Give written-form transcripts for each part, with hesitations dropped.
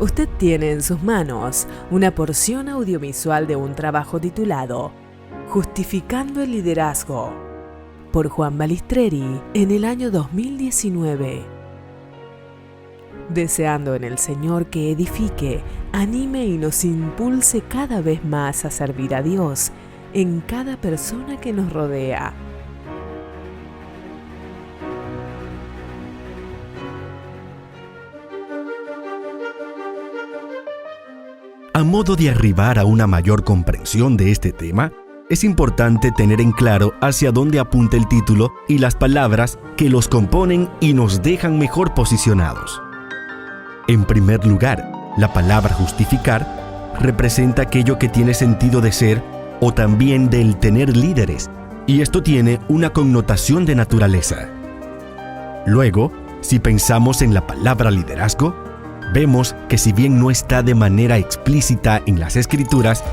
Usted tiene en sus manos una porción audiovisual de un trabajo titulado Justificando el Liderazgo, por Juan Balistreri en el año 2019. Deseando en el Señor que edifique, anime y nos impulse cada vez más a servir a Dios en cada persona que nos rodea. A modo de arribar a una mayor comprensión de este tema, es importante tener en claro hacia dónde apunta el título y las palabras que los componen y nos dejan mejor posicionados. En primer lugar, la palabra justificar representa aquello que tiene sentido de ser o también del tener líderes, y esto tiene una connotación de naturaleza. Luego, si pensamos en la palabra liderazgo, vemos que si bien no está de manera explícita en las Escrituras,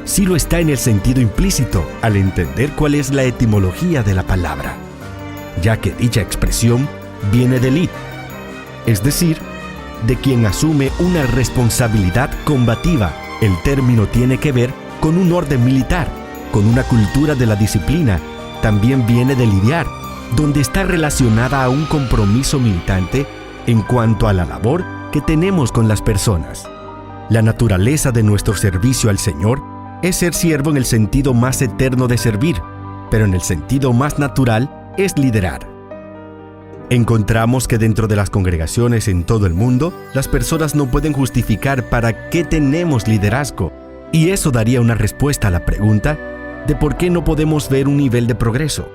sí lo está en el sentido implícito al entender cuál es la etimología de la palabra, ya que dicha expresión viene de lid, es decir, de quien asume una responsabilidad combativa. El término tiene que ver con un orden militar, con una cultura de la disciplina. También viene de lidiar, donde está relacionada a un compromiso militante en cuanto a la labor que tenemos con las personas. La naturaleza de nuestro servicio al Señor es ser siervo en el sentido más eterno de servir, pero en el sentido más natural es liderar. Encontramos que dentro de las congregaciones en todo el mundo, las personas no pueden justificar para qué tenemos liderazgo, y eso daría una respuesta a la pregunta de por qué no podemos ver un nivel de progreso.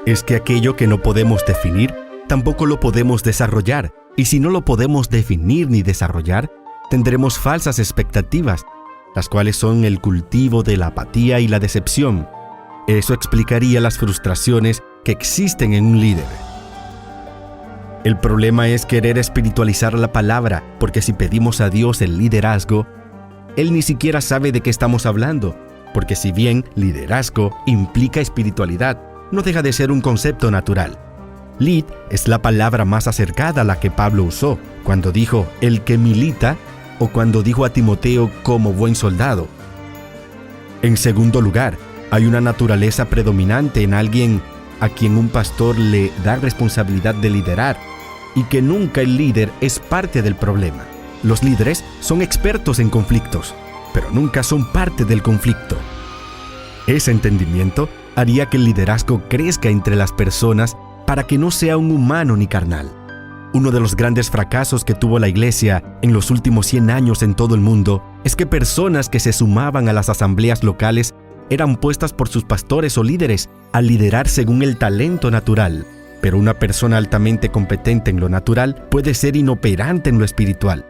Es que aquello que no podemos definir, tampoco lo podemos desarrollar, y si no lo podemos definir ni desarrollar, tendremos falsas expectativas, las cuales son el cultivo de la apatía y la decepción. Eso explicaría las frustraciones que existen en un líder. El problema es querer espiritualizar la palabra, porque si pedimos a Dios el liderazgo, Él ni siquiera sabe de qué estamos hablando, porque si bien liderazgo implica espiritualidad, no deja de ser un concepto natural. Lid es la palabra más acercada a la que Pablo usó cuando dijo el que milita o cuando dijo a Timoteo como buen soldado. En segundo lugar, hay una naturaleza predominante en alguien a quien un pastor le da responsabilidad de liderar y que nunca el líder es parte del problema. Los líderes son expertos en conflictos, pero nunca son parte del conflicto. Ese entendimiento haría que el liderazgo crezca entre las personas para que no sea un humano ni carnal. Uno de los grandes fracasos que tuvo la Iglesia en los últimos 100 años en todo el mundo es que personas que se sumaban a las asambleas locales eran puestas por sus pastores o líderes a liderar según el talento natural, pero una persona altamente competente en lo natural puede ser inoperante en lo espiritual.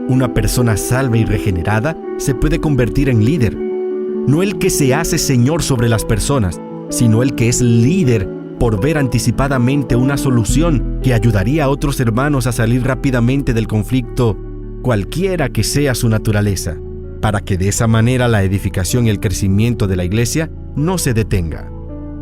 Una persona salva y regenerada se puede convertir en líder, no el que se hace señor sobre las personas, sino el que es líder por ver anticipadamente una solución que ayudaría a otros hermanos a salir rápidamente del conflicto, cualquiera que sea su naturaleza, para que de esa manera la edificación y el crecimiento de la iglesia no se detenga.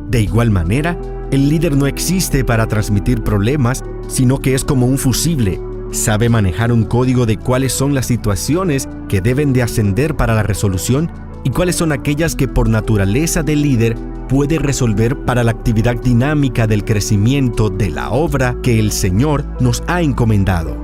De igual manera, el líder no existe para transmitir problemas, sino que es como un fusible. Sabe manejar un código de cuáles son las situaciones que deben de ascender para la resolución y cuáles son aquellas que por naturaleza del líder puede resolver para la actividad dinámica del crecimiento de la obra que el Señor nos ha encomendado.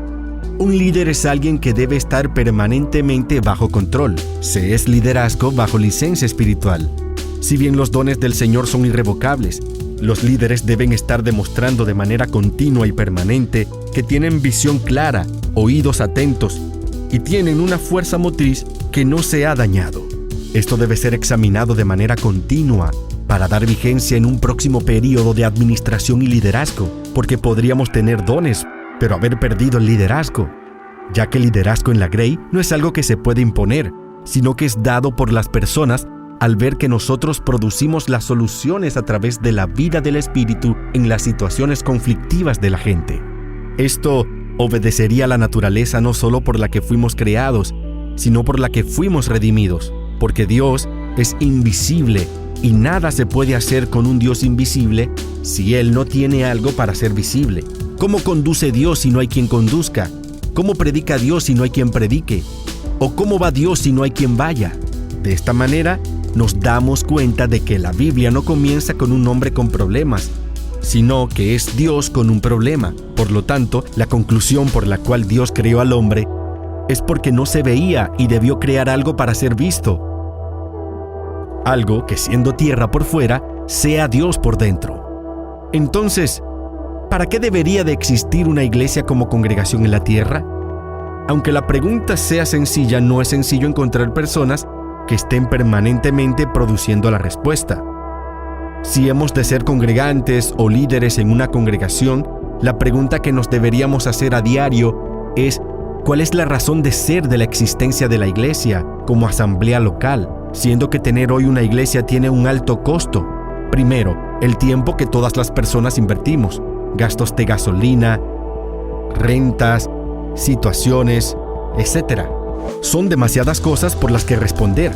Un líder es alguien que debe estar permanentemente bajo control. Se es liderazgo bajo licencia espiritual. Si bien los dones del Señor son irrevocables, los líderes deben estar demostrando de manera continua y permanente que tienen visión clara, oídos atentos y tienen una fuerza motriz que no se ha dañado. Esto debe ser examinado de manera continua para dar vigencia en un próximo período de administración y liderazgo, porque podríamos tener dones, pero haber perdido el liderazgo, ya que el liderazgo en la Grey no es algo que se puede imponer, sino que es dado por las personas al ver que nosotros producimos las soluciones a través de la vida del Espíritu en las situaciones conflictivas de la gente. Esto obedecería a la naturaleza no solo por la que fuimos creados, sino por la que fuimos redimidos, porque Dios es invisible y nada se puede hacer con un Dios invisible si Él no tiene algo para ser visible. ¿Cómo conduce Dios si no hay quien conduzca? ¿Cómo predica Dios si no hay quien predique? ¿O cómo va Dios si no hay quien vaya? De esta manera, nos damos cuenta de que la Biblia no comienza con un hombre con problemas, sino que es Dios con un problema. Por lo tanto, la conclusión por la cual Dios creó al hombre es porque no se veía y debió crear algo para ser visto. Algo que, siendo tierra por fuera, sea Dios por dentro. Entonces, ¿para qué debería de existir una iglesia como congregación en la tierra? Aunque la pregunta sea sencilla, no es sencillo encontrar personas que estén permanentemente produciendo la respuesta. Si hemos de ser congregantes o líderes en una congregación, la pregunta que nos deberíamos hacer a diario es: ¿cuál es la razón de ser de la existencia de la iglesia como asamblea local? Siendo que tener hoy una iglesia tiene un alto costo. Primero, el tiempo que todas las personas invertimos, gastos de gasolina, rentas, situaciones, etc. Son demasiadas cosas por las que responder,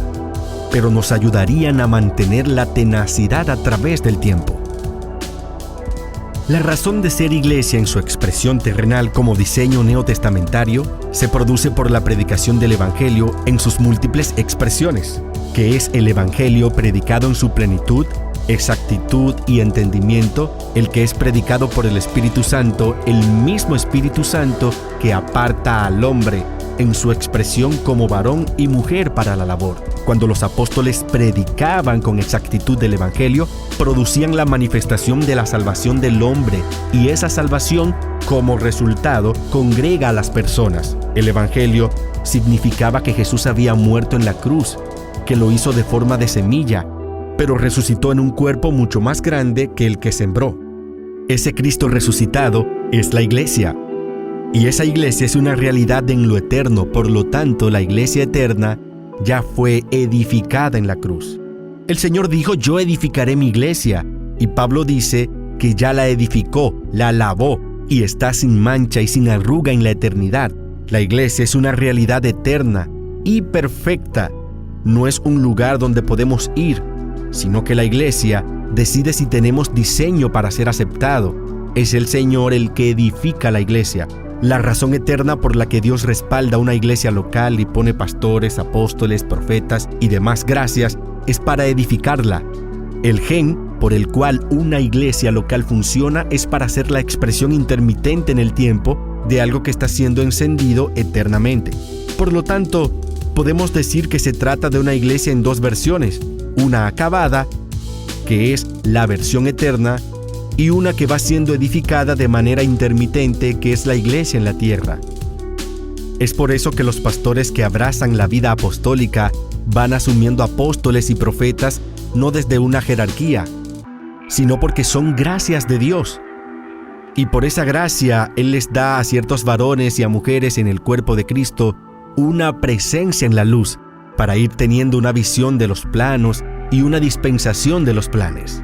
pero nos ayudarían a mantener la tenacidad a través del tiempo. La razón de ser iglesia en su expresión terrenal como diseño neotestamentario se produce por la predicación del Evangelio en sus múltiples expresiones, que es el Evangelio predicado en su plenitud, exactitud y entendimiento, el que es predicado por el Espíritu Santo, el mismo Espíritu Santo que aparta al hombre en su expresión como varón y mujer para la labor. Cuando los apóstoles predicaban con exactitud del Evangelio, producían la manifestación de la salvación del hombre, y esa salvación, como resultado, congrega a las personas. El Evangelio significaba que Jesús había muerto en la cruz, que lo hizo de forma de semilla, pero resucitó en un cuerpo mucho más grande que el que sembró. Ese Cristo resucitado es la iglesia. Y esa iglesia es una realidad en lo eterno, por lo tanto, la iglesia eterna ya fue edificada en la cruz. El Señor dijo: yo edificaré mi iglesia, y Pablo dice que ya la edificó, la lavó, y está sin mancha y sin arruga en la eternidad. La iglesia es una realidad eterna y perfecta. No es un lugar donde podemos ir, sino que la iglesia decide si tenemos diseño para ser aceptado. Es el Señor el que edifica la iglesia. La razón eterna por la que Dios respalda una iglesia local y pone pastores, apóstoles, profetas y demás gracias es para edificarla. El gen por el cual una iglesia local funciona es para ser la expresión intermitente en el tiempo de algo que está siendo encendido eternamente. Por lo tanto, podemos decir que se trata de una iglesia en dos versiones: una acabada, que es la versión eterna, y una que va siendo edificada de manera intermitente, que es la iglesia en la tierra. Es por eso que los pastores que abrazan la vida apostólica van asumiendo apóstoles y profetas no desde una jerarquía, sino porque son gracias de Dios. Y por esa gracia, Él les da a ciertos varones y a mujeres en el cuerpo de Cristo una presencia en la luz, para ir teniendo una visión de los planos y una dispensación de los planes.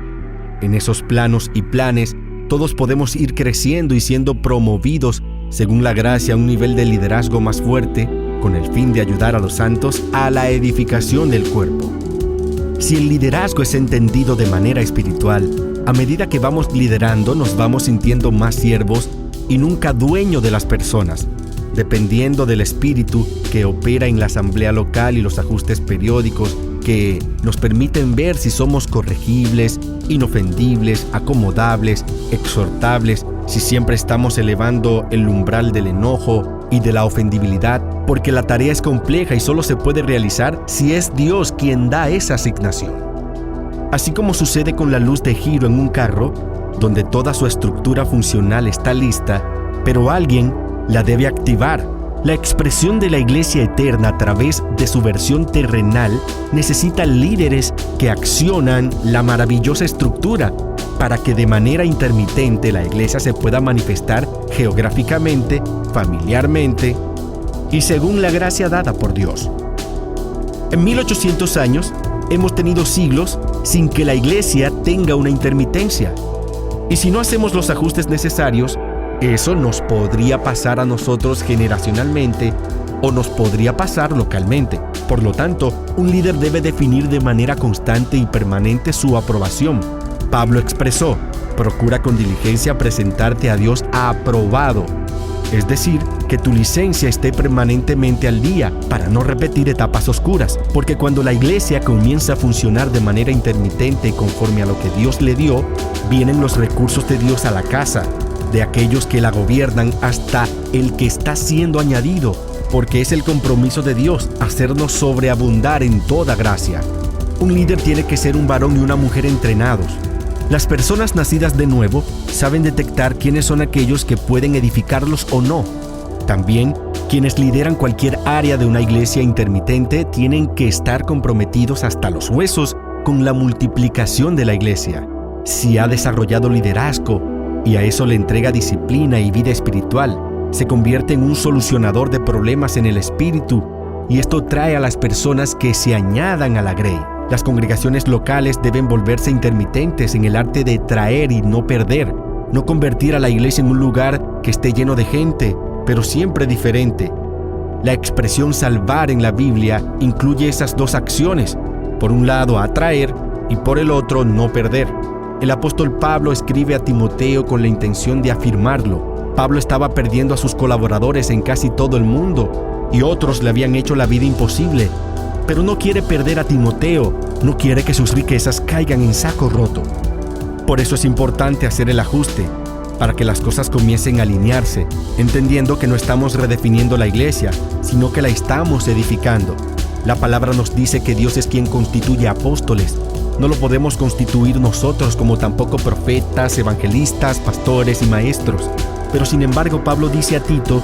En esos planos y planes, todos podemos ir creciendo y siendo promovidos según la gracia a un nivel de liderazgo más fuerte, con el fin de ayudar a los santos a la edificación del cuerpo. Si el liderazgo es entendido de manera espiritual, a medida que vamos liderando nos vamos sintiendo más siervos y nunca dueños de las personas, dependiendo del espíritu que opera en la asamblea local y los ajustes periódicos que nos permiten ver si somos corregibles, inofendibles, acomodables, exhortables, si siempre estamos elevando el umbral del enojo y de la ofendibilidad, porque la tarea es compleja y solo se puede realizar si es Dios quien da esa asignación. Así como sucede con la luz de giro en un carro, donde toda su estructura funcional está lista, pero alguien la debe activar. La expresión de la iglesia eterna a través de su versión terrenal necesita líderes que accionan la maravillosa estructura para que de manera intermitente la iglesia se pueda manifestar geográficamente, familiarmente y según la gracia dada por Dios. En 1800 años hemos tenido siglos sin que la iglesia tenga una intermitencia. Y si no hacemos los ajustes necesarios, eso nos podría pasar a nosotros generacionalmente o nos podría pasar localmente. Por lo tanto, un líder debe definir de manera constante y permanente su aprobación. Pablo expresó: procura con diligencia presentarte a Dios aprobado. Es decir, que tu licencia esté permanentemente al día para no repetir etapas oscuras, porque cuando la iglesia comienza a funcionar de manera intermitente conforme a lo que Dios le dio, vienen los recursos de Dios a la casa, de aquellos que la gobiernan hasta el que está siendo añadido, porque es el compromiso de Dios hacernos sobreabundar en toda gracia. Un líder tiene que ser un varón y una mujer entrenados. Las personas nacidas de nuevo saben detectar quiénes son aquellos que pueden edificarlos o no. También, quienes lideran cualquier área de una iglesia intermitente tienen que estar comprometidos hasta los huesos con la multiplicación de la iglesia. Si ha desarrollado liderazgo y a eso le entrega disciplina y vida espiritual, se convierte en un solucionador de problemas en el espíritu, y esto trae a las personas que se añadan a la grey. Las congregaciones locales deben volverse intermitentes en el arte de traer y no perder, no convertir a la iglesia en un lugar que esté lleno de gente, pero siempre diferente. La expresión salvar en la Biblia incluye esas dos acciones: por un lado atraer y por el otro no perder. El apóstol Pablo escribe a Timoteo con la intención de afirmarlo. Pablo estaba perdiendo a sus colaboradores en casi todo el mundo y otros le habían hecho la vida imposible. Pero no quiere perder a Timoteo, no quiere que sus riquezas caigan en saco roto. Por eso es importante hacer el ajuste, para que las cosas comiencen a alinearse, entendiendo que no estamos redefiniendo la iglesia, sino que la estamos edificando. La palabra nos dice que Dios es quien constituye apóstoles. No lo podemos constituir nosotros, como tampoco profetas, evangelistas, pastores y maestros. Pero sin embargo, Pablo dice a Tito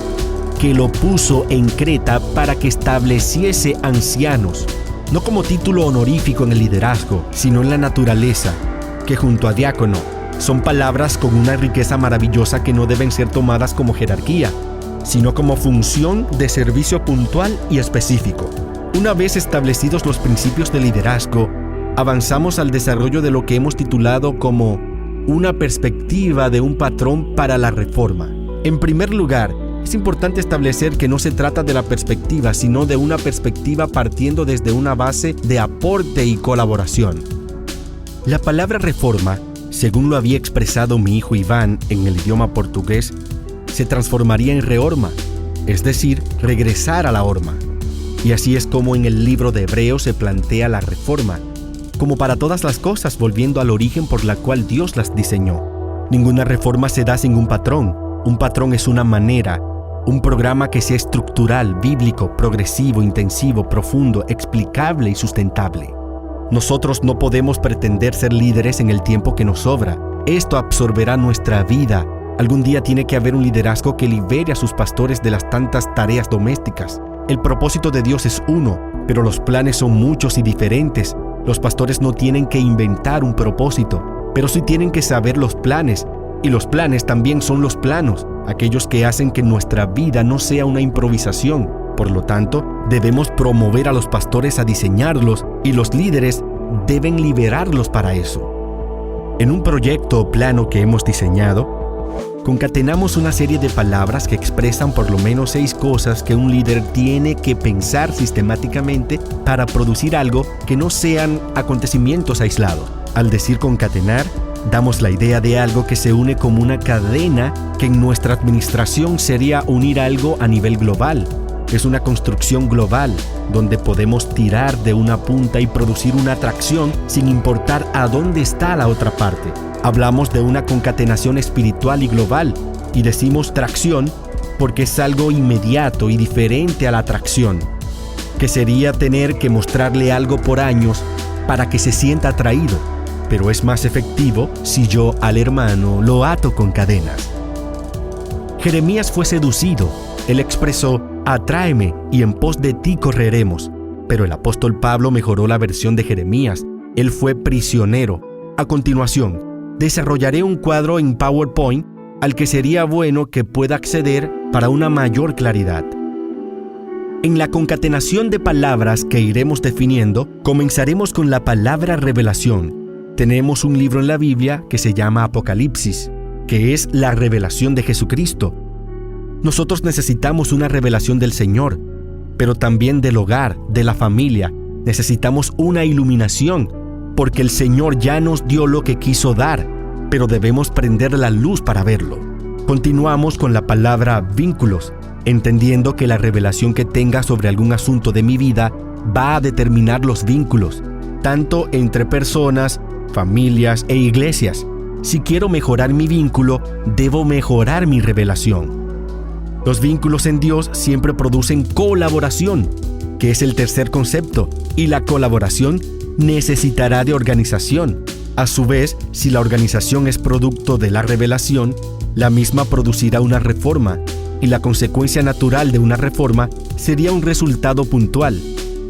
que lo puso en Creta para que estableciese ancianos, no como título honorífico en el liderazgo, sino en la naturaleza, que junto a diácono son palabras con una riqueza maravillosa que no deben ser tomadas como jerarquía, sino como función de servicio puntual y específico. Una vez establecidos los principios de liderazgo, avanzamos al desarrollo de lo que hemos titulado como una perspectiva de un patrón para la reforma. En primer lugar, es importante establecer que no se trata de la perspectiva, sino de una perspectiva partiendo desde una base de aporte y colaboración. La palabra reforma, según lo había expresado mi hijo Iván en el idioma portugués, se transformaría en reorma, es decir, regresar a la horma. Y así es como en el libro de Hebreos se plantea la reforma, como para todas las cosas, volviendo al origen por la cual Dios las diseñó. Ninguna reforma se da sin un patrón. Un patrón es una manera, un programa que sea estructural, bíblico, progresivo, intensivo, profundo, explicable y sustentable. Nosotros no podemos pretender ser líderes en el tiempo que nos sobra. Esto absorberá nuestra vida. Algún día tiene que haber un liderazgo que libere a sus pastores de las tantas tareas domésticas. El propósito de Dios es uno, pero los planes son muchos y diferentes. Los pastores no tienen que inventar un propósito, pero sí tienen que saber los planes. Y los planes también son los planos, aquellos que hacen que nuestra vida no sea una improvisación. Por lo tanto, debemos promover a los pastores a diseñarlos y los líderes deben liberarlos para eso. En un proyecto o plano que hemos diseñado, concatenamos una serie de palabras que expresan por lo menos 6 cosas que un líder tiene que pensar sistemáticamente para producir algo que no sean acontecimientos aislados. Al decir concatenar, damos la idea de algo que se une como una cadena que en nuestra administración sería unir algo a nivel global. Es una construcción global donde podemos tirar de una punta y producir una atracción sin importar a dónde está la otra parte. Hablamos de una concatenación espiritual y global y decimos tracción porque es algo inmediato y diferente a la atracción, que sería tener que mostrarle algo por años para que se sienta atraído. Pero es más efectivo si yo al hermano lo ato con cadenas. Jeremías fue seducido. Él expresó: atráeme y en pos de ti correremos. Pero el apóstol Pablo mejoró la versión de Jeremías. Él fue prisionero. A continuación, desarrollaré un cuadro en PowerPoint al que sería bueno que pueda acceder para una mayor claridad. En la concatenación de palabras que iremos definiendo, comenzaremos con la palabra revelación. Tenemos un libro en la Biblia que se llama Apocalipsis, que es la revelación de Jesucristo. Nosotros necesitamos una revelación del Señor. pero también del hogar, de la familia. Necesitamos una iluminación, porque el Señor ya nos dio lo que quiso dar, pero debemos prender la luz para verlo. Continuamos con la palabra vínculos, entendiendo que la revelación que tenga sobre algún asunto de mi vida va a determinar los vínculos, tanto entre personas, familias e iglesias. Si quiero mejorar mi vínculo, debo mejorar mi revelación. Los vínculos en Dios siempre producen colaboración, que es el tercer concepto, y la colaboración necesitará de organización. A su vez, si la organización es producto de la revelación, la misma producirá una reforma, y la consecuencia natural de una reforma sería un resultado puntual.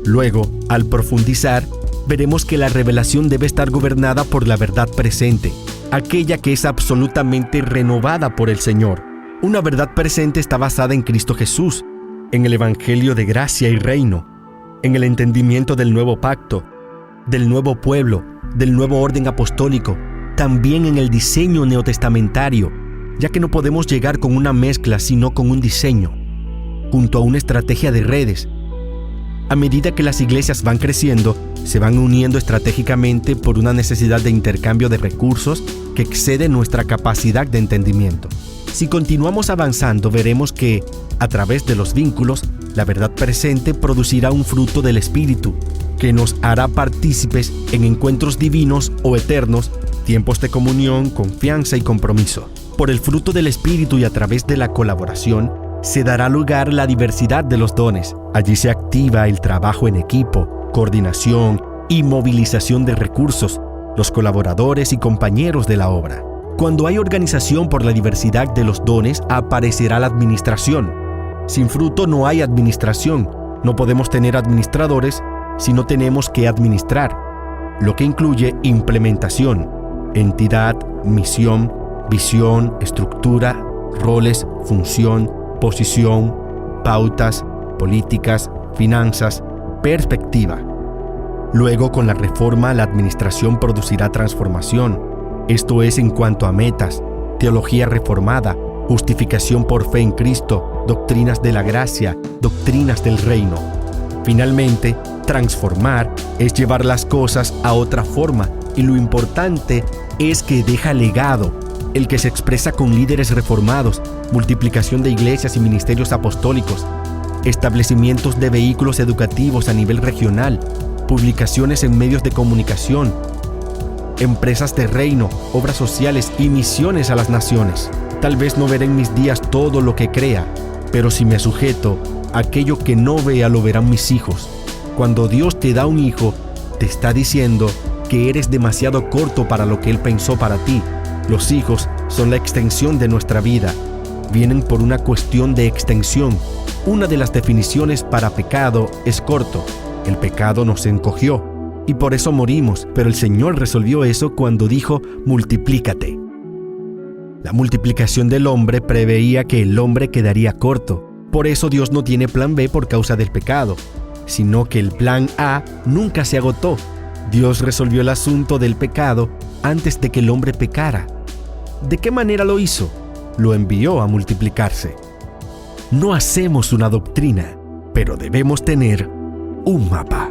Luego, al profundizar, veremos que la revelación debe estar gobernada por la verdad presente, aquella que es absolutamente renovada por el Señor. Una verdad presente está basada en Cristo Jesús, en el Evangelio de gracia y reino, en el entendimiento del nuevo pacto, del nuevo pueblo, del nuevo orden apostólico, también en el diseño neotestamentario, ya que no podemos llegar con una mezcla sino con un diseño, junto a una estrategia de redes. A medida que las iglesias van creciendo, se van uniendo estratégicamente por una necesidad de intercambio de recursos que excede nuestra capacidad de entendimiento. Si continuamos avanzando, veremos que, a través de los vínculos, la verdad presente producirá un fruto del Espíritu, que nos hará partícipes en encuentros divinos o eternos, tiempos de comunión, confianza y compromiso. Por el fruto del Espíritu y a través de la colaboración, se dará lugar la diversidad de los dones. Allí se activa el trabajo en equipo, coordinación y movilización de recursos, los colaboradores y compañeros de la obra. Cuando hay organización por la diversidad de los dones, aparecerá la administración. Sin fruto no hay administración. No podemos tener administradores si no tenemos que administrar, lo que incluye implementación, entidad, misión, visión, estructura, roles, función, posición, pautas, políticas, finanzas, perspectiva. Luego, con la reforma, la administración producirá transformación. Esto es en cuanto a metas, teología reformada, justificación por fe en Cristo, doctrinas de la gracia, doctrinas del reino. Finalmente, transformar es llevar las cosas a otra forma, y lo importante es que deja legado, el que se expresa con líderes reformados, multiplicación de iglesias y ministerios apostólicos, establecimientos de vehículos educativos a nivel regional, publicaciones en medios de comunicación, empresas de reino, obras sociales y misiones a las naciones. Tal vez no veré en mis días todo lo que crea, pero si me sujeto, aquello que no vea lo verán mis hijos. Cuando Dios te da un hijo, te está diciendo que eres demasiado corto para lo que Él pensó para ti. Los hijos son la extensión de nuestra vida. Vienen por una cuestión de extensión. Una de las definiciones para pecado es corto. El pecado nos encogió y por eso morimos, pero el Señor resolvió eso cuando dijo: multiplícate. La multiplicación del hombre preveía que el hombre quedaría corto. Por eso Dios no tiene plan B por causa del pecado, sino que el plan A nunca se agotó. Dios resolvió el asunto del pecado antes de que el hombre pecara. ¿De qué manera lo hizo? Lo envió a multiplicarse. No hacemos una doctrina, pero debemos tener un mapa.